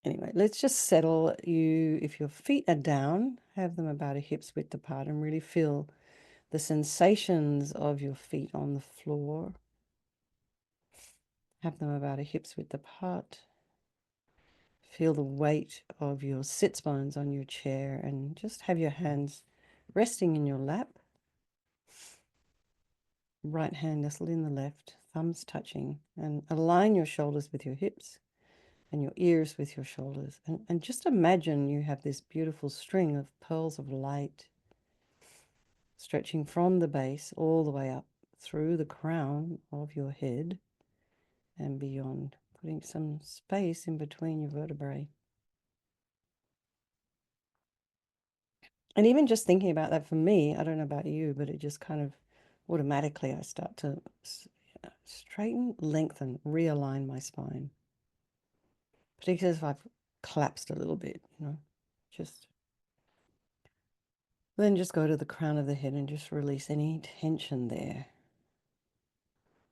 Anyway, let's just settle you. If your feet are down, have them about a hip's width apart and really feel the sensations of your feet on the floor. Have them about a hip's width apart. Feel the weight of your sits bones on your chair and just have your hands resting in your lap. Right hand nestled in the left, thumbs touching, and align your shoulders with your hips and your ears with your shoulders. And just imagine you have this beautiful string of pearls of light stretching from the base all the way up through the crown of your head and beyond, putting some space in between your vertebrae. And even just thinking about that for me, I don't know about you, but it just kind of automatically I start to straighten, lengthen, realign my spine. Particularly if I've collapsed a little bit, just then just go to the crown of the head and just release any tension there.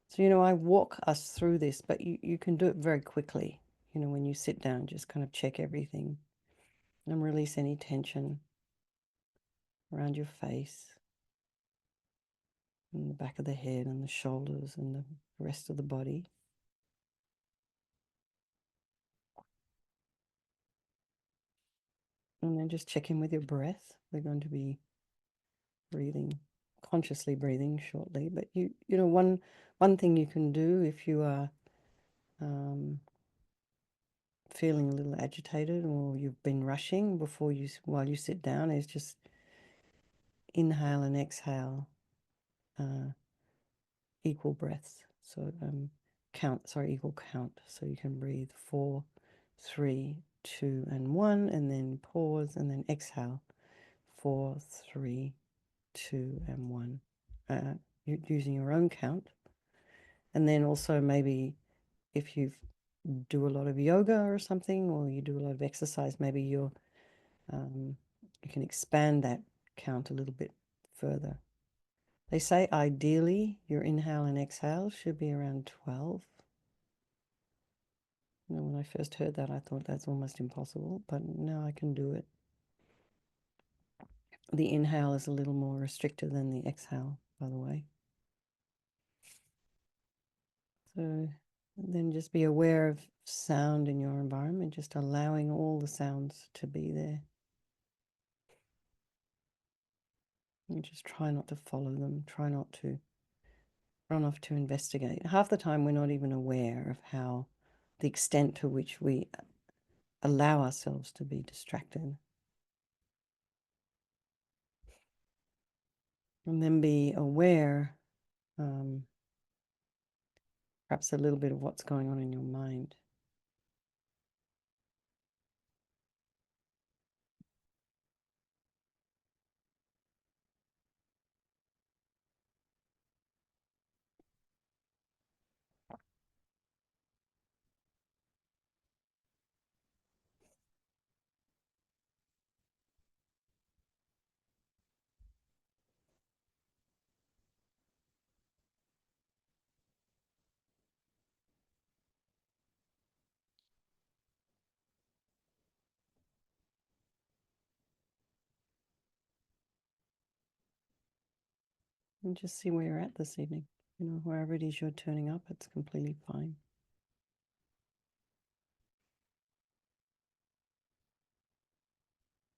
So, I walk us through this, but you can do it very quickly. When you sit down, just kind of check everything and release any tension around your face and the back of the head and the shoulders and the rest of the body. And then just check in with your breath. We're going to be consciously breathing shortly. But one thing you can do if you are feeling a little agitated or you've been rushing while you sit down is just inhale and exhale equal breaths. So equal count. So you can breathe 4, 3, 2, and 1, and then pause and then exhale 4, 3, 2, and 1. Using your own count. And then also maybe if you do a lot of yoga or something, or you do a lot of exercise, maybe you can expand that count a little bit further. They say ideally your inhale and exhale should be around 12. When I first heard that, I thought that's almost impossible, but now I can do it. The inhale is a little more restricted than the exhale, by the way. So then just be aware of sound in your environment, just allowing all the sounds to be there. And just try not to follow them, try not to run off to investigate. Half the time we're not even aware of the extent to which we allow ourselves to be distracted. And then be aware, perhaps a little bit of what's going on in your mind. And just see where you're at this evening. Wherever it is you're turning up, it's completely fine.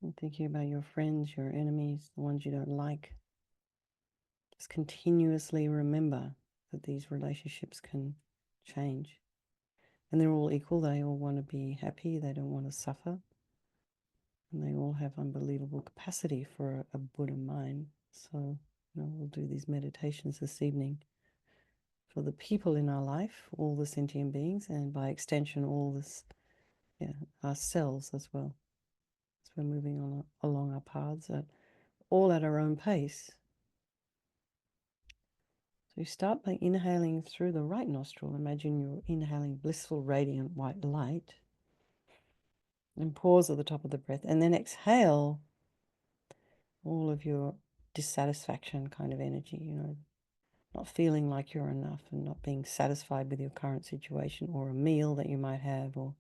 And thinking about your friends, your enemies, the ones you don't like. Just continuously remember that these relationships can change. And they're all equal. They all want to be happy. They don't want to suffer. And they all have unbelievable capacity for a Buddha mind. So, we'll do these meditations this evening for the people in our life, all the sentient beings, and by extension, ourselves as well. So we're moving along our paths, all at our own pace. So you start by inhaling through the right nostril. Imagine you're inhaling blissful, radiant white light. And pause at the top of the breath. And then exhale all of your dissatisfaction kind of energy, not feeling like you're enough and not being satisfied with your current situation or a meal that you might have, or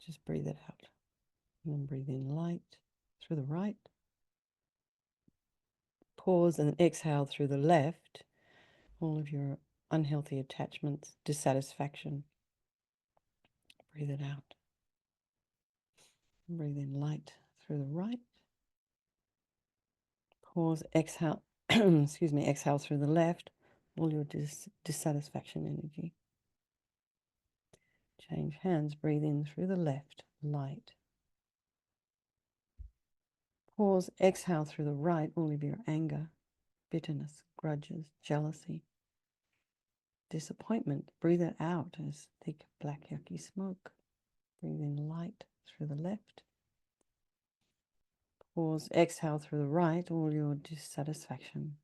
Just breathe it out. And then breathe in light through the right. Pause and exhale through the left. All of your unhealthy attachments, dissatisfaction. Breathe it out. Breathe in light through the right. Pause, exhale, excuse me, exhale through the left. All your dissatisfaction energy. Change hands, breathe in through the left, light. Pause, exhale through the right, all of your anger, bitterness, grudges, jealousy, disappointment. Breathe it out as thick black yucky smoke. Breathe in light through the left. Pause, exhale through the right, all your dissatisfaction.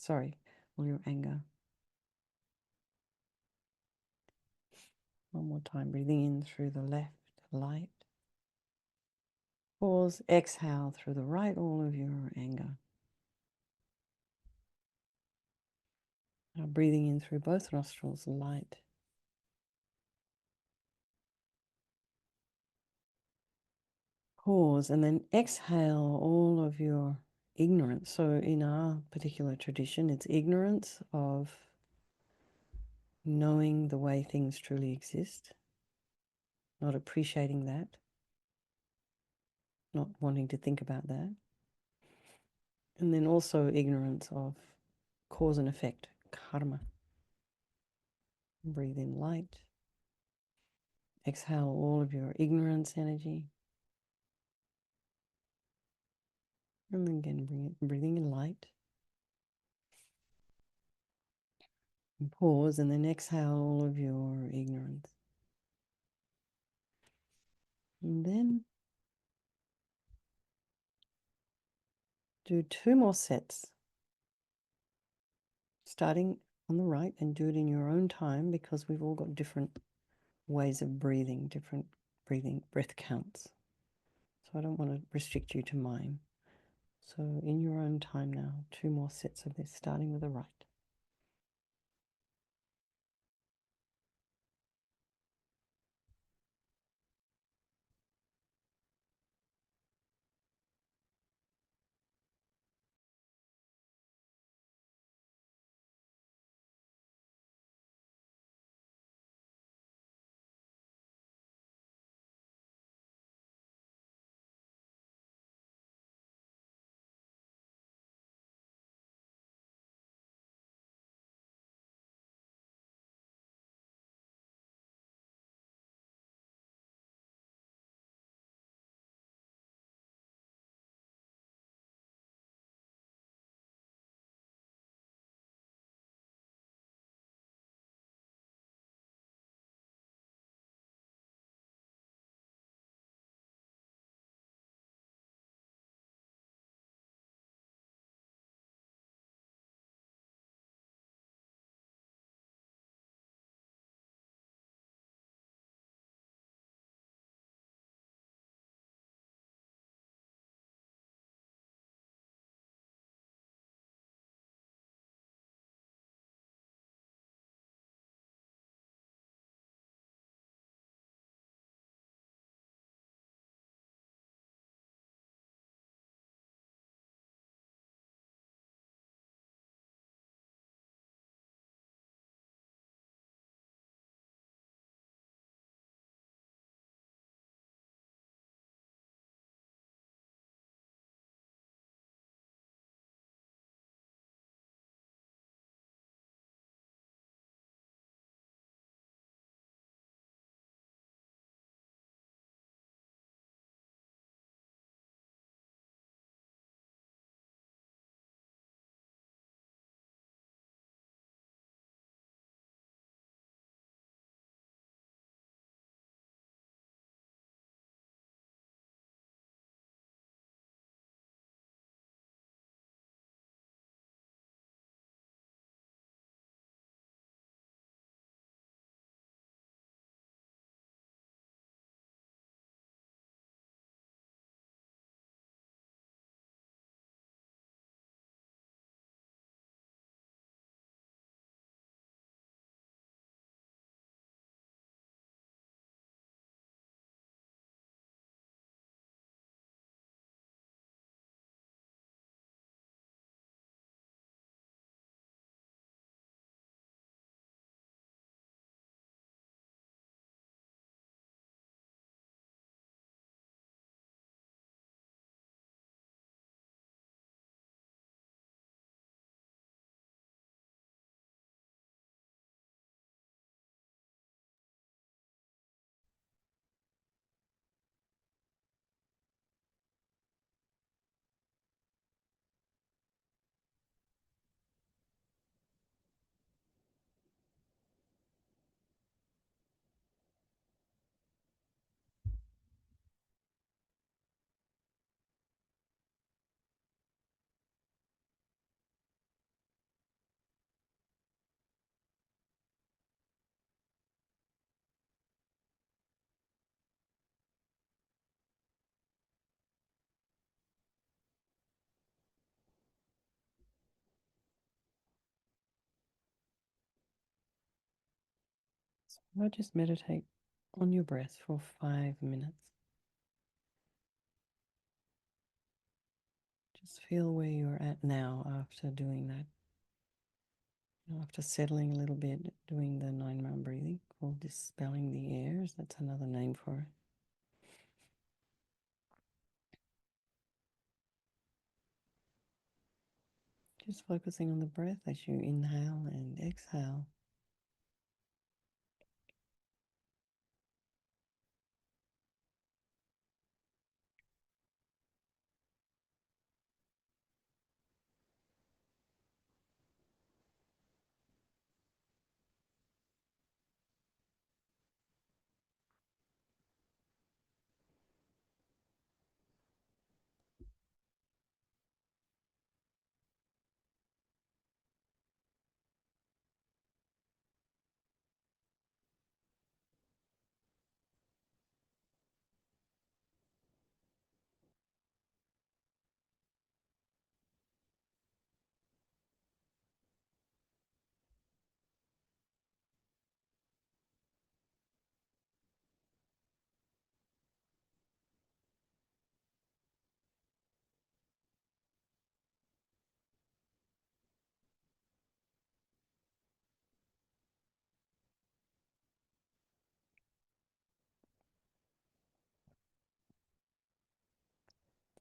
All your anger. One more time, breathing in through the left, light. Pause, exhale through the right, all of your anger. Now breathing in through both nostrils, light. Pause, and then exhale all of your ignorance. So in our particular tradition, it's ignorance of knowing the way things truly exist, not appreciating that, not wanting to think about that. And then also ignorance of cause and effect, karma. Breathe in light. Exhale all of your ignorance energy. And then again, breathing in light. And pause, and then exhale all of your ignorance. And then do 2 more sets, starting on the right, and do it in your own time because we've all got different ways of breathing, different breath counts. So I don't want to restrict you to mine. So in your own time now, 2 more sets of this, starting with the right. Or just meditate on your breath for 5 minutes. Just feel where you're at now after doing that. After settling a little bit, doing the 9-round breathing, or dispelling the airs, that's another name for it. Just focusing on the breath as you inhale and exhale.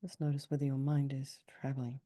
Just notice whether your mind is traveling.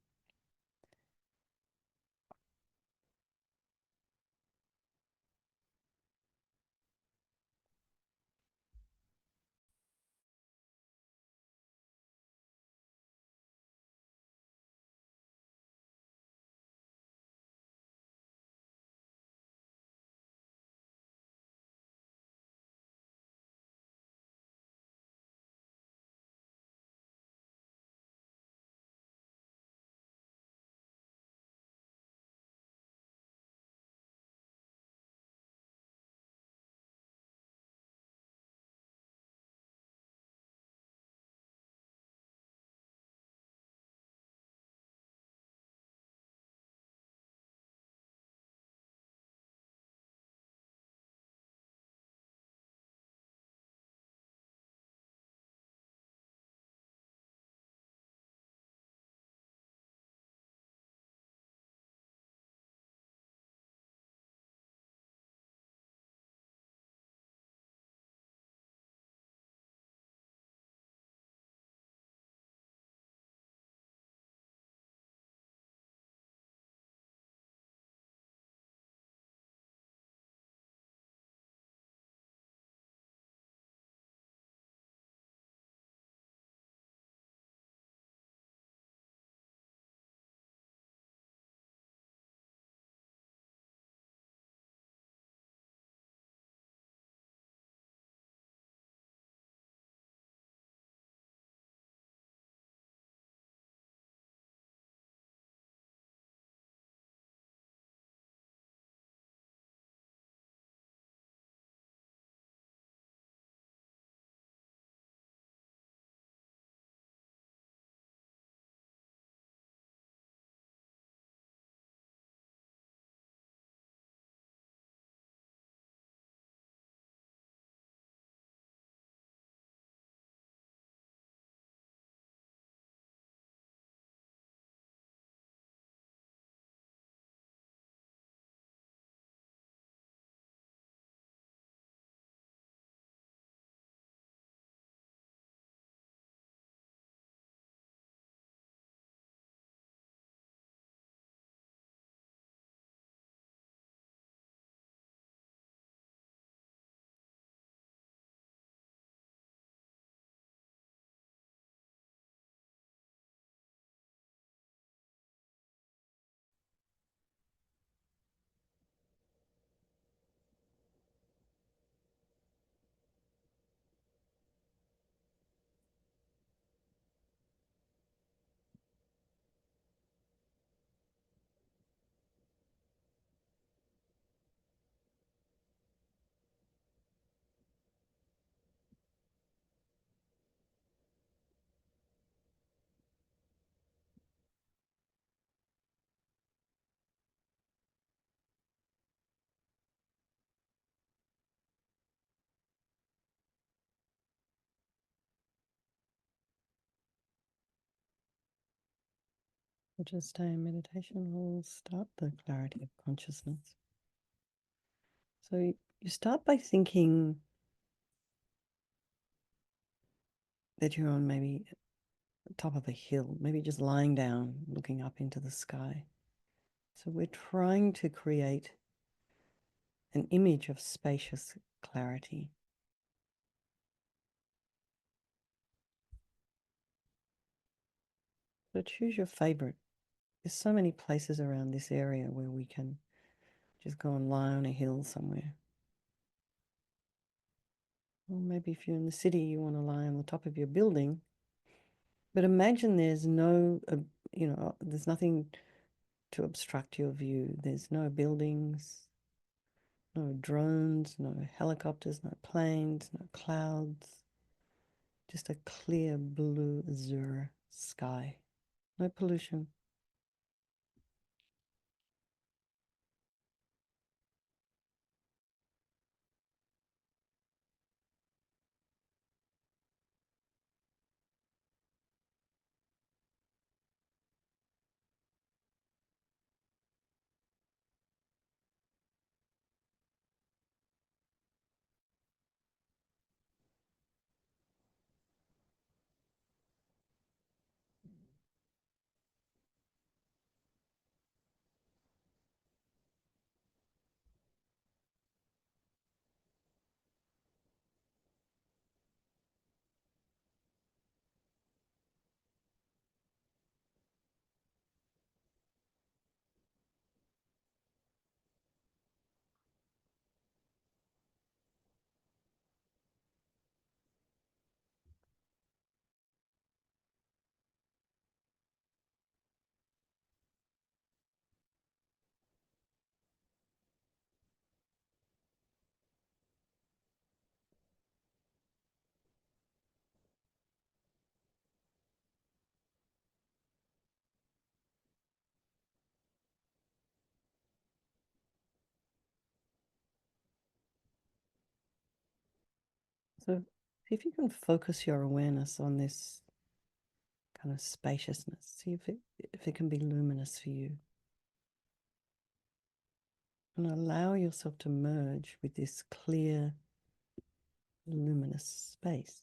We'll just stay in meditation. We'll start the clarity of consciousness. So you start by thinking that you're on maybe the top of a hill, maybe just lying down, looking up into the sky. So we're trying to create an image of spacious clarity. So choose your favorite. There's so many places around this area where we can just go and lie on a hill somewhere. Or maybe if you're in the city, you want to lie on the top of your building. But imagine there's no, there's nothing to obstruct your view. There's no buildings, no drones, no helicopters, no planes, no clouds. Just a clear blue azure sky. No pollution. So see if you can focus your awareness on this kind of spaciousness. See if it can be luminous for you. And allow yourself to merge with this clear, luminous space.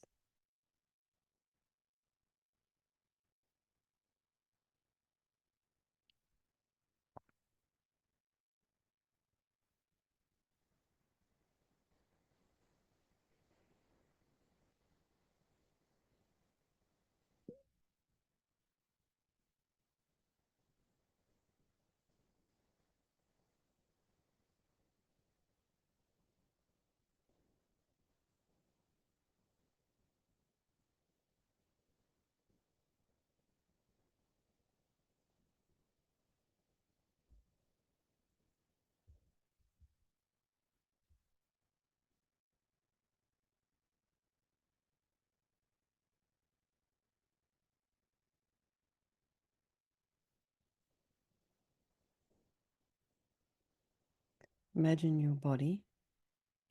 Imagine your body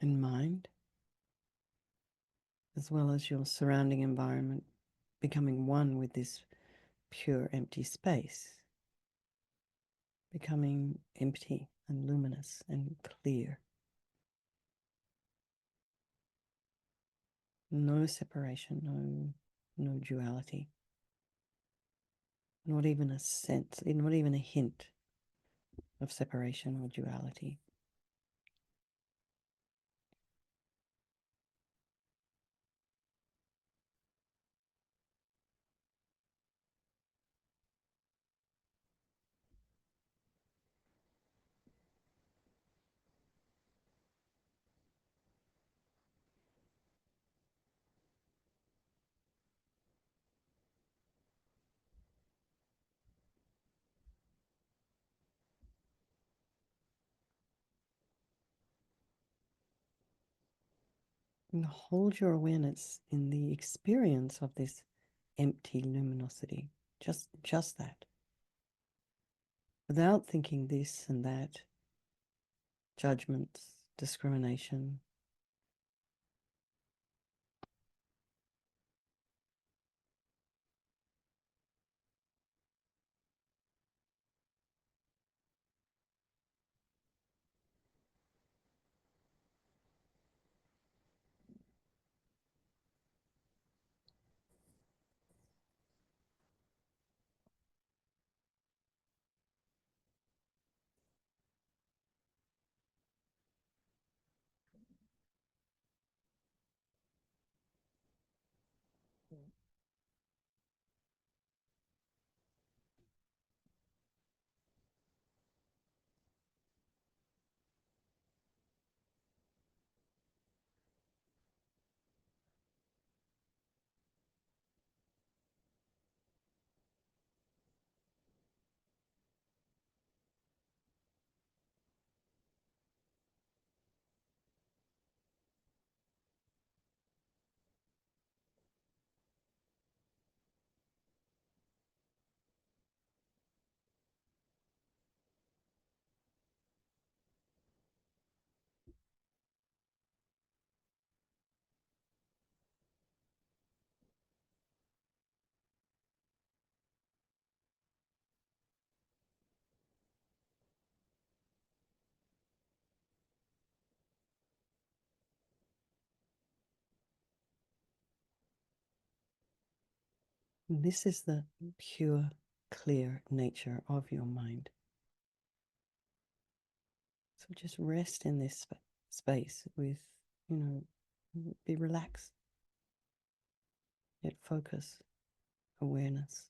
and mind, as well as your surrounding environment, becoming one with this pure empty space, becoming empty and luminous and clear. No separation, no duality. Not even a sense, not even a hint of separation or duality. And hold your awareness in the experience of this empty luminosity. Just that. Without thinking this and that, judgments, discrimination. And this is the pure, clear nature of your mind. So just rest in this space with, be relaxed, yet focus, awareness.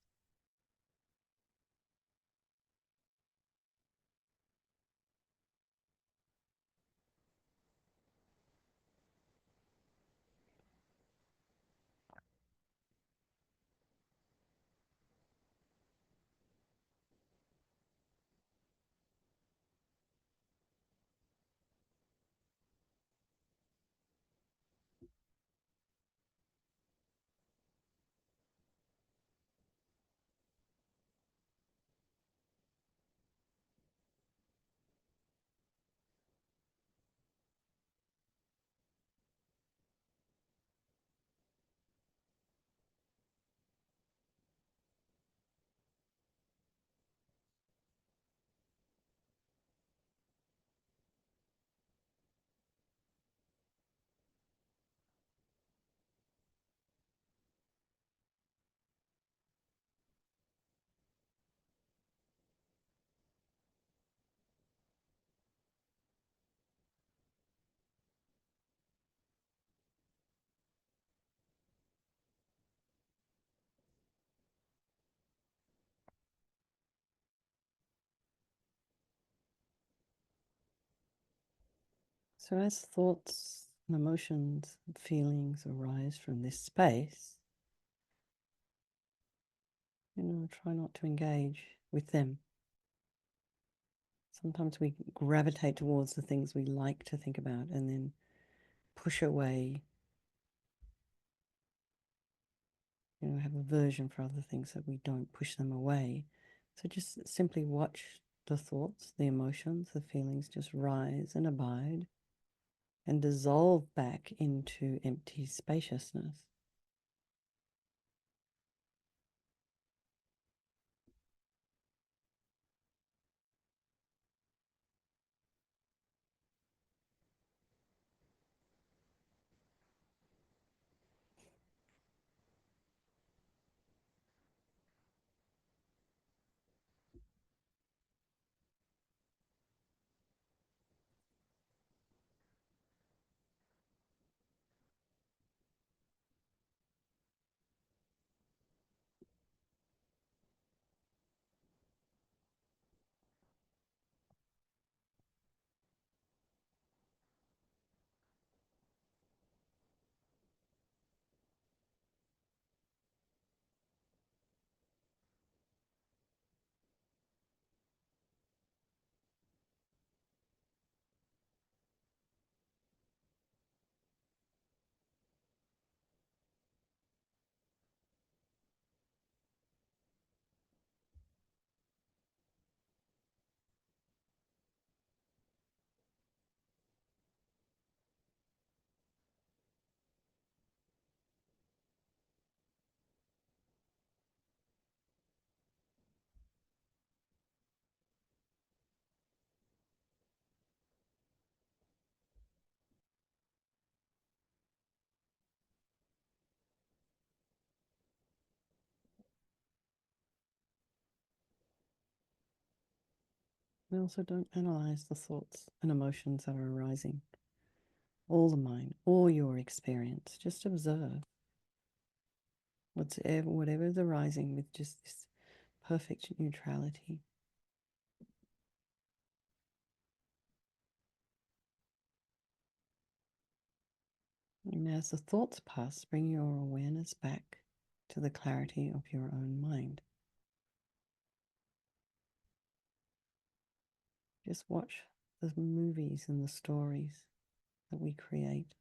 So as thoughts and emotions and feelings arise from this space, try not to engage with them. Sometimes we gravitate towards the things we like to think about and then push away, have aversion for other things that we don't push them away. So just simply watch the thoughts, the emotions, the feelings just rise and abide and dissolve back into empty spaciousness. We also don't analyze the thoughts and emotions that are arising. All the mind, all your experience. Just observe whatever is arising with just this perfect neutrality. And as the thoughts pass, bring your awareness back to the clarity of your own mind. Just watch the movies and the stories that we create.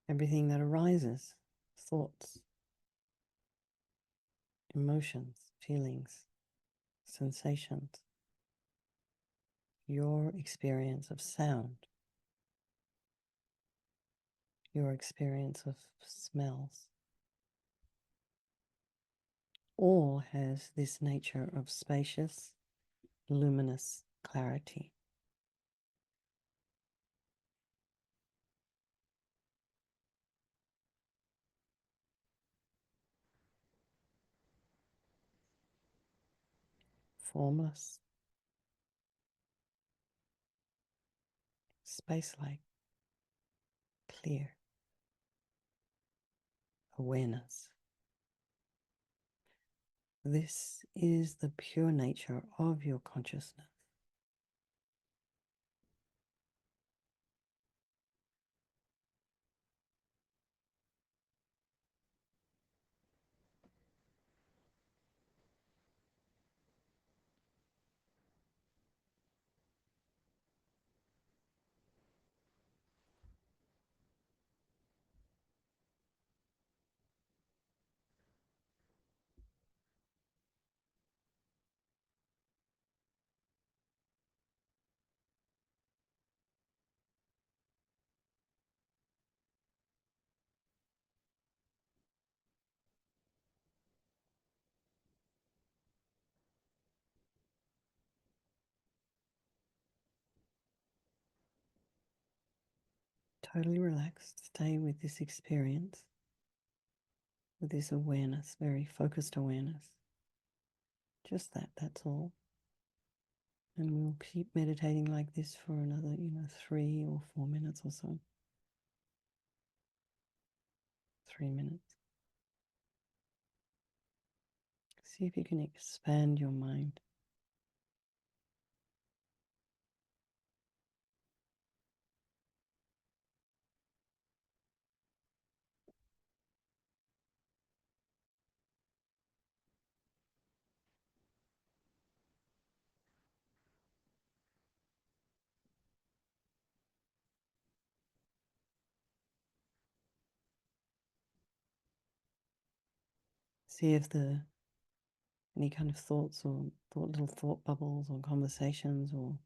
everything that arises, thoughts, emotions, feelings, sensations, your experience of sound, your experience of smells, all has this nature of spacious, luminous clarity. Formless, space-like, clear awareness. This is the pure nature of your consciousness. Totally relaxed. Stay with this experience, with this awareness, very focused awareness. Just that, that's all. And we'll keep meditating like this for another, 3 or 4 minutes or so. 3 minutes. See if you can expand your mind. See if any kind of thoughts or little thought bubbles or conversations or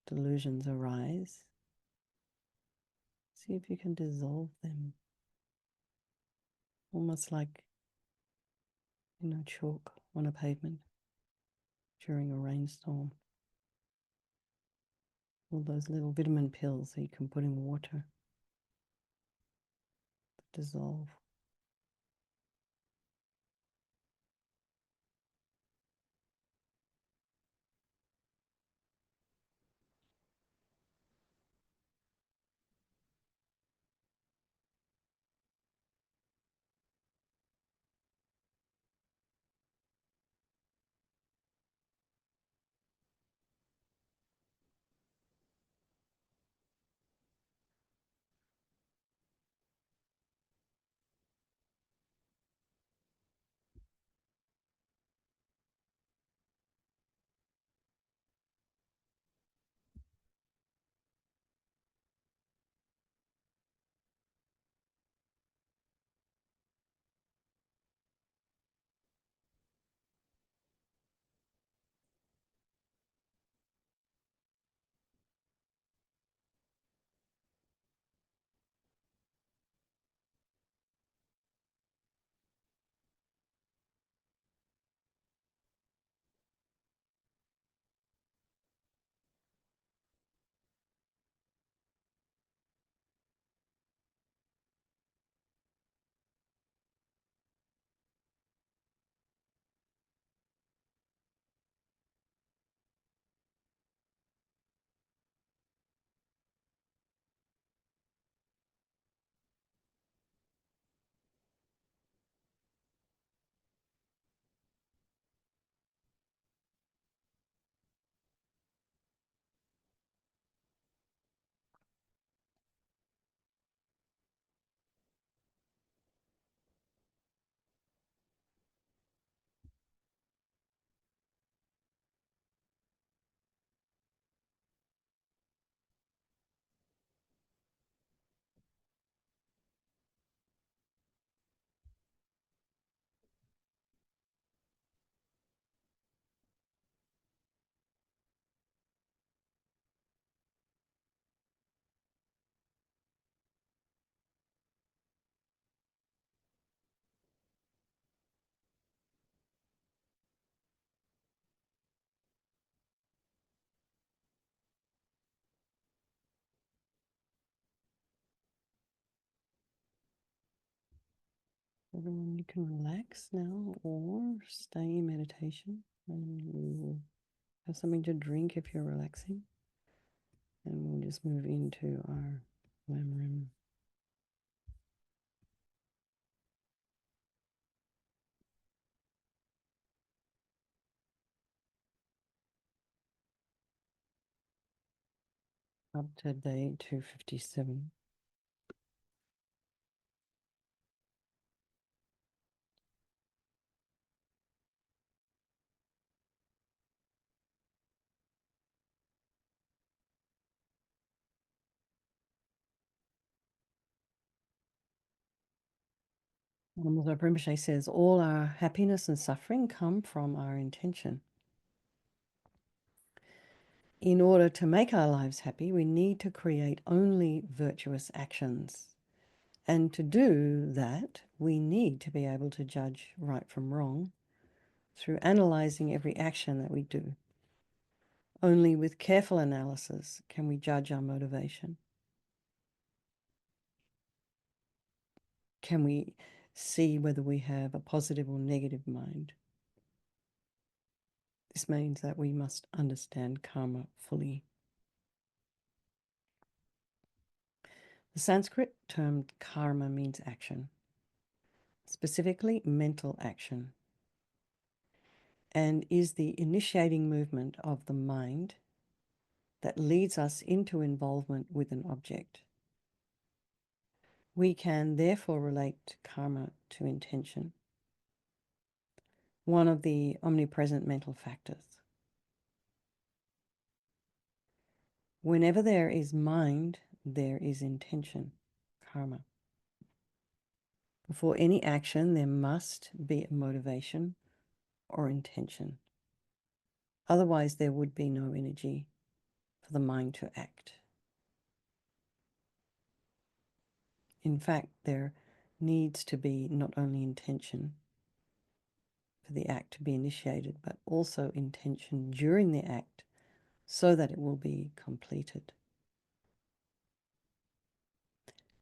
delusions arise. See if you can dissolve them. Almost like, chalk on a pavement during a rainstorm. All those little vitamin pills that you can put in water to dissolve. Everyone, you can relax now or stay in meditation, and we will have something to drink if you're relaxing, and we'll just move into our Lamrim. Up to day 257. Lama Zopa Rinpoche says, all our happiness and suffering come from our intention. In order to make our lives happy, we need to create only virtuous actions. And to do that, we need to be able to judge right from wrong through analyzing every action that we do. Only with careful analysis can we judge our motivation. Can we see whether we have a positive or negative mind? This means that we must understand karma fully. The Sanskrit term karma means action, specifically mental action, and is the initiating movement of the mind that leads us into involvement with an object. We can therefore relate karma to intention, one of the omnipresent mental factors. Whenever there is mind, there is intention, karma. Before any action, there must be a motivation or intention. Otherwise, there would be no energy for the mind to act. In fact, there needs to be not only intention for the act to be initiated, but also intention during the act so that it will be completed.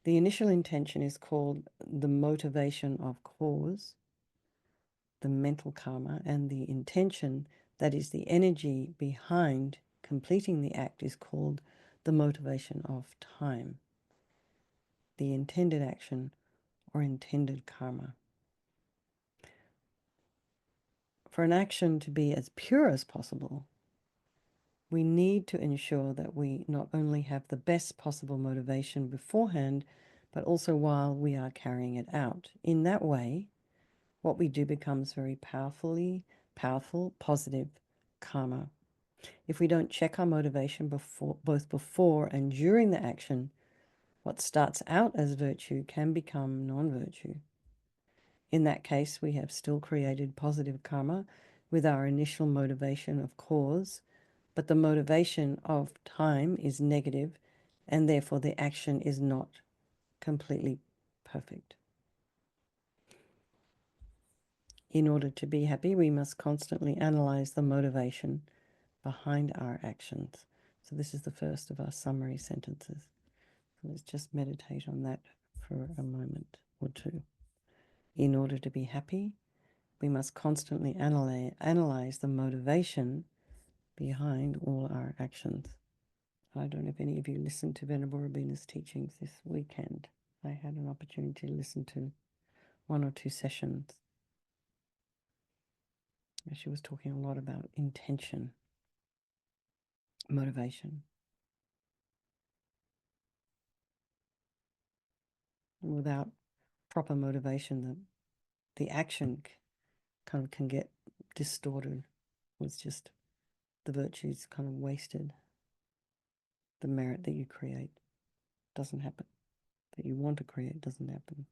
The initial intention is called the motivation of cause, the mental karma, and the intention, that is the energy behind completing the act, is called the motivation of time, the intended action or intended karma. For an action to be as pure as possible, we need to ensure that we not only have the best possible motivation beforehand, but also while we are carrying it out. In that way, what we do becomes very powerful, positive karma. If we don't check our motivation both before and during the action, what starts out as virtue can become non-virtue. In that case, we have still created positive karma with our initial motivation of cause, but the motivation of time is negative, and therefore the action is not completely perfect. In order to be happy, we must constantly analyze the motivation behind our actions. So this is the first of our summary sentences. So let's just meditate on that for a moment or two. In order to be happy, we must constantly analyze the motivation behind all our actions. I don't know if any of you listened to Venerable Rabina's teachings this weekend. I had an opportunity to listen to 1 or 2 sessions. She was talking a lot about intention, motivation. And without proper motivation, the action kind of can get distorted. It's just the virtues kind of wasted. The merit that you create doesn't happen. That you want to create doesn't happen.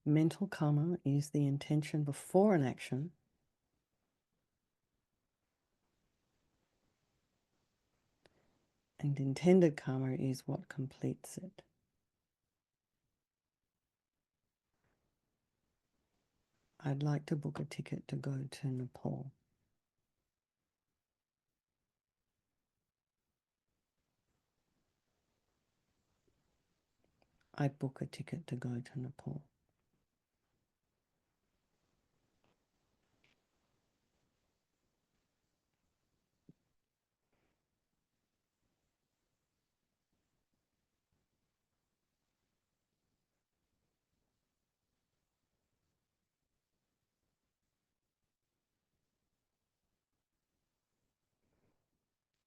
Mental karma is the intention before an action, and intended karma is what completes it. I'd like to book a ticket to go to Nepal. I book a ticket to go to Nepal.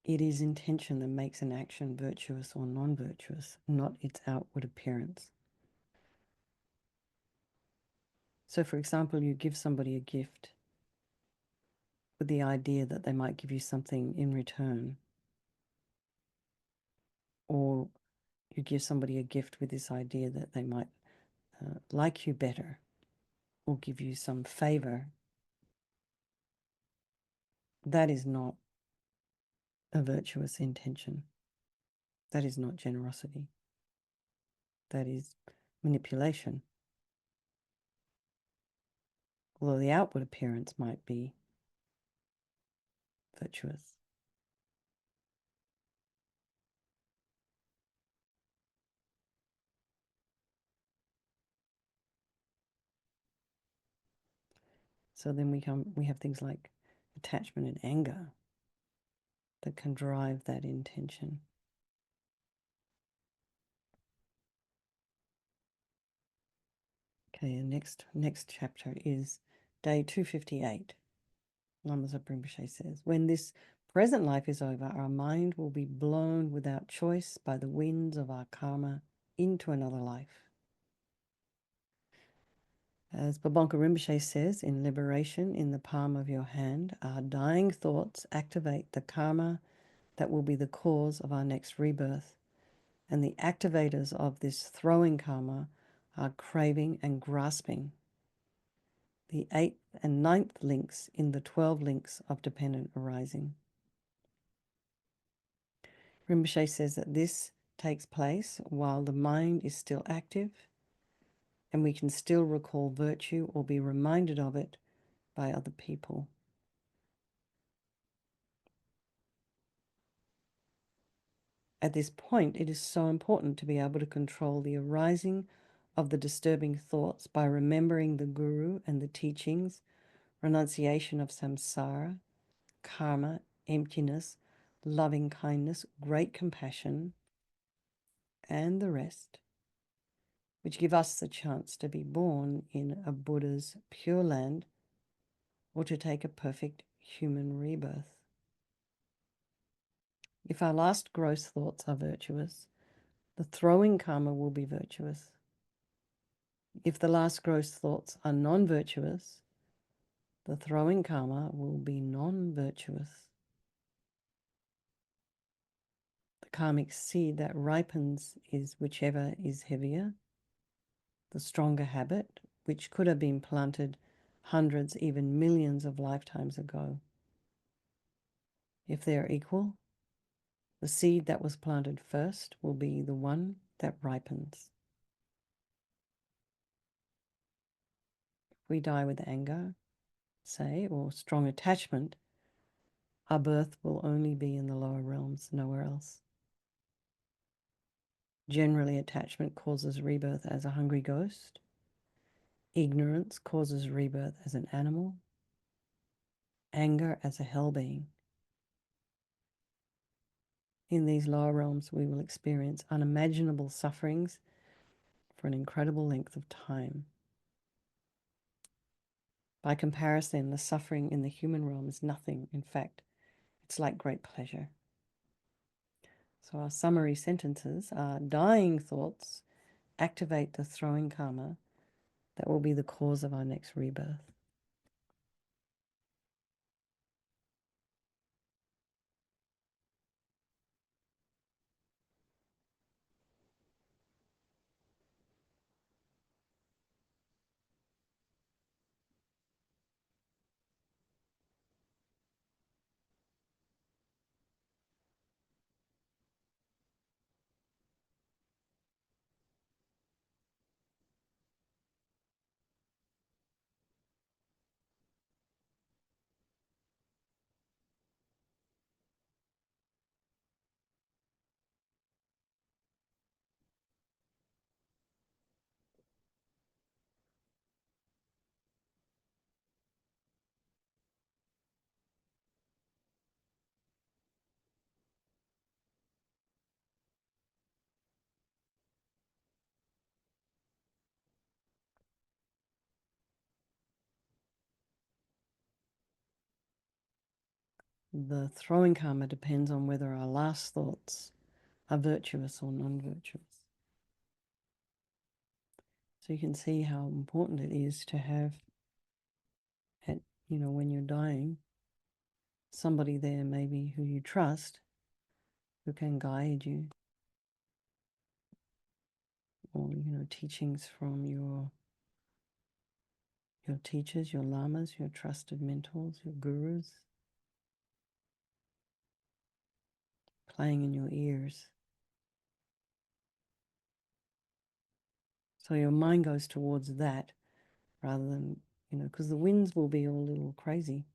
It is intention that makes an action virtuous or non-virtuous, not its outward appearance. So, for example, you give somebody a gift with the idea that they might give you something in return, or you give somebody a gift with this idea that they might like you better or give you some favor. That is not a virtuous intention. That is not generosity. That is manipulation. Although the outward appearance might be virtuous. So then we have things like attachment and anger that can drive that intention. Okay, and next chapter is day 258. Lama Zopa Rinpoche says, when this present life is over, our mind will be blown without choice by the winds of our karma into another life. As Babonka Rinpoche says in Liberation in the Palm of Your Hand, our dying thoughts activate the karma that will be the cause of our next rebirth. And the activators of this throwing karma are craving and grasping, the 8th and 9th links in the 12 links of dependent arising. Rinpoche says that this takes place while the mind is still active and we can still recall virtue or be reminded of it by other people. At this point, it is so important to be able to control the arising of the disturbing thoughts by remembering the Guru and the teachings, renunciation of samsara, karma, emptiness, loving kindness, great compassion, and the rest, which give us the chance to be born in a Buddha's pure land or to take a perfect human rebirth. If our last gross thoughts are virtuous, the throwing karma will be virtuous. If the last gross thoughts are non-virtuous, the throwing karma will be non-virtuous. The karmic seed that ripens is whichever is heavier, the stronger habit, which could have been planted hundreds, even millions of lifetimes ago. If they are equal, the seed that was planted first will be the one that ripens. If we die with anger, say, or strong attachment, our birth will only be in the lower realms, nowhere else. Generally, attachment causes rebirth as a hungry ghost. Ignorance causes rebirth as an animal. Anger as a hell being. In these lower realms, we will experience unimaginable sufferings for an incredible length of time. By comparison, the suffering in the human realm is nothing. In fact, it's like great pleasure. So our summary sentences are: dying thoughts activate the throwing karma that will be the cause of our next rebirth. the throwing karma depends on whether our last thoughts are virtuous or non-virtuous. So you can see how important it is to have, when you're dying, somebody there maybe who you trust, who can guide you, or teachings from your teachers, your lamas, your trusted mentors, your gurus, playing in your ears. So your mind goes towards that rather than, because the winds will be all a little crazy.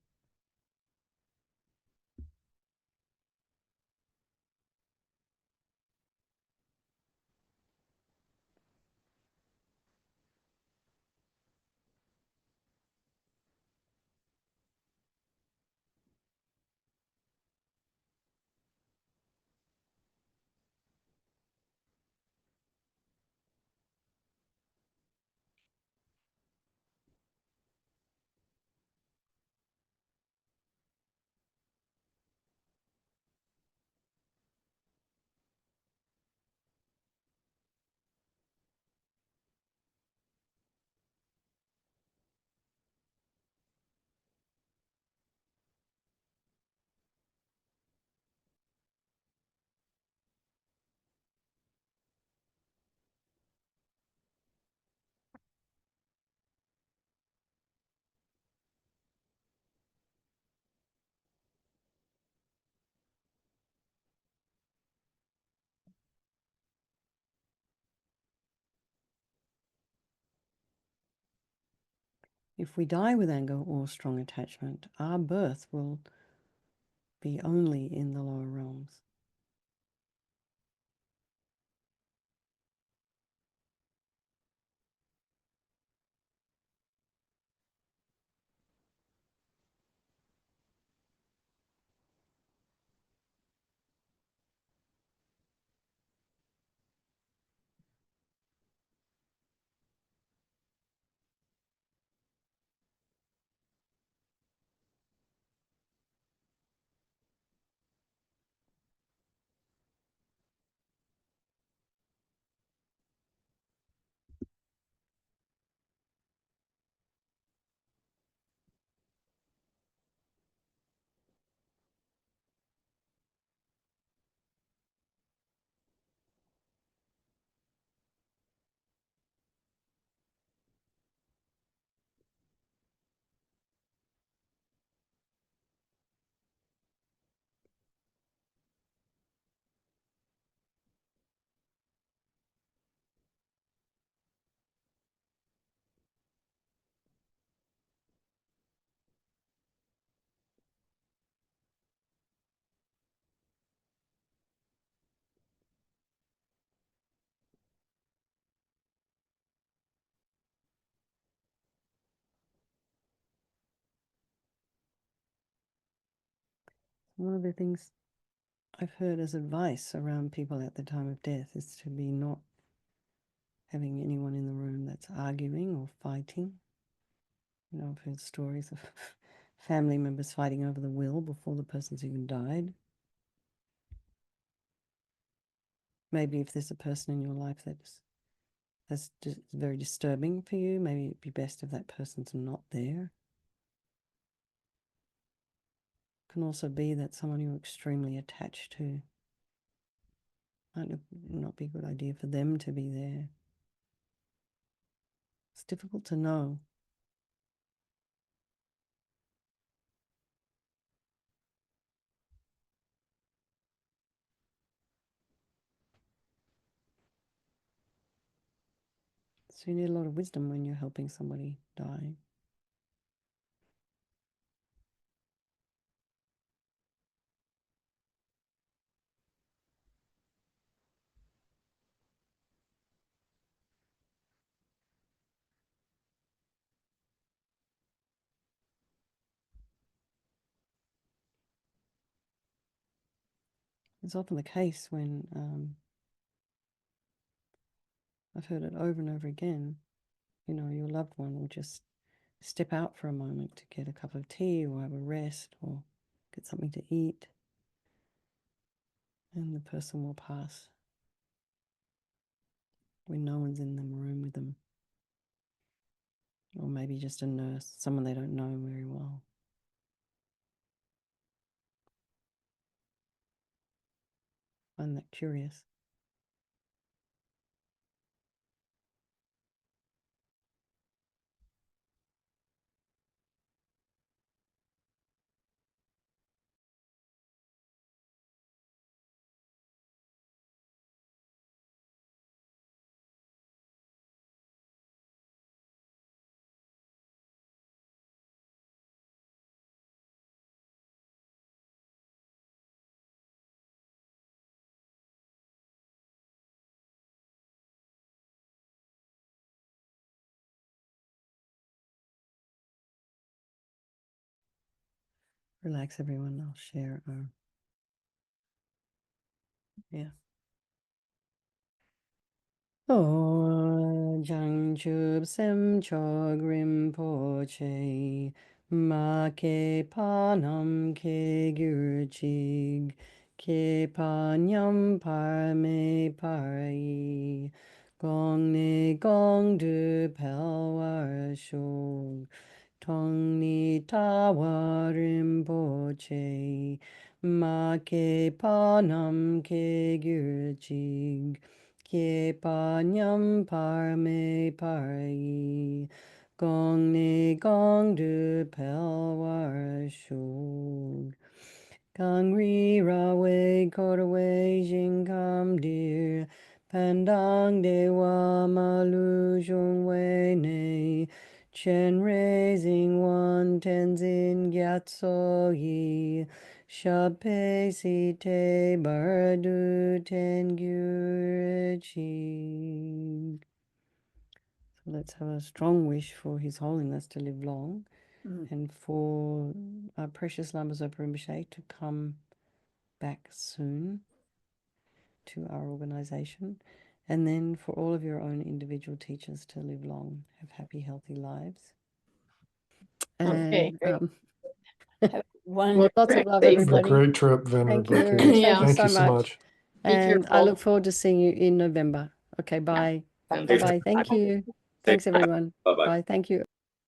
If we die with anger or strong attachment, our birth will be only in the lower realms. One of the things I've heard as advice around people at the time of death is to be not having anyone in the room that's arguing or fighting. I've heard stories of family members fighting over the will before the person's even died. Maybe if there's a person in your life that's very disturbing for you, maybe it'd be best if that person's not there. It can also be that someone you're extremely attached to, might not be a good idea for them to be there. It's difficult to know. So you need a lot of wisdom when you're helping somebody die. It's often the case when I've heard it over and over again, your loved one will just step out for a moment to get a cup of tea or have a rest or get something to eat, and the person will pass when no one's in the room with them. Or maybe just a nurse, someone they don't know very well. Find that curious. Relax, everyone. I'll share. Yeah. Oh, Jang Chub Sem Chog Rinpoche, Ma Ke Panam Ke Gyur Chig, Ke Panyam Par Me Pari, Gong Ne Gong Du Pel War Shog, Tong Ni Tawa Rinpoche, Ma Ke Panam Ke Gyur Chig, Ke Panyam Par Me Pari, Gong Ne Gong Du Pel War Shog, Kang Ri Ra Wei Kor Wei Jing Kam Dir, Pandang Dewa Malu Zhong Wei Nei, Chen Raising One Tenzin Gyatso Yi, Shape Si Te Bardu Ten Gyur Chi. So let's have a strong wish for His Holiness to live long, and for our precious Lama Zopa Rinpoche to come back soon to our organization, and then for all of your own individual teachers to live long, have happy, healthy lives. Okay, And great. well, lots of love, safe everybody. Have a great trip, Venerable Thank you very much. Katy. Yeah. Thank you so much. much. And I look forward to seeing you in November. Okay, bye. Bye. Bye-bye. Thank you. Thanks, everyone. Bye-bye. Bye. Thank you.